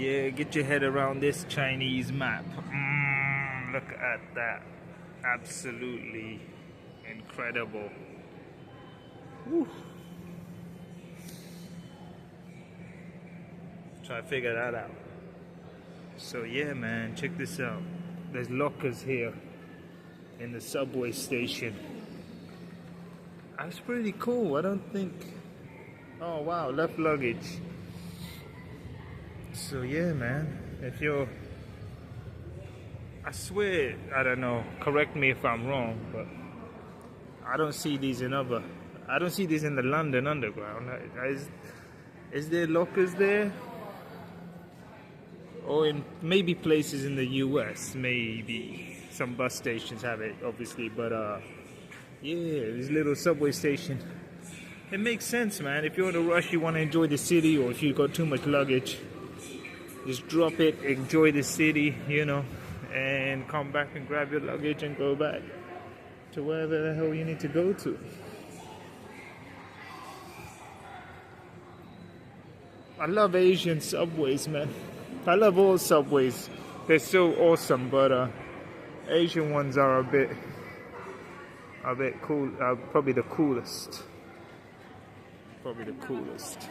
yeah, get your head around this Chinese map. Look at that. Absolutely incredible. Woo. Try to figure that out. So yeah, man, check this out. There's lockers here in the subway station. That's pretty cool. I don't think... Oh wow, left luggage. So yeah, man, if you're... I swear, I don't know, correct me if I'm wrong, but I don't see these in other... I don't see these in the London Underground. Is there lockers there? Or in maybe places in the US, maybe. Some bus stations have it, obviously, but yeah, this little subway station. It makes sense, man. If you're in a rush, you want to enjoy the city, or if you got too much luggage, just drop it, enjoy the city, you know, and come back and grab your luggage and go back to wherever the hell you need to go to. I love Asian subways, man. I love all subways. They're so awesome, but Asian ones are a bit cool. Probably the coolest. Probably the coolest.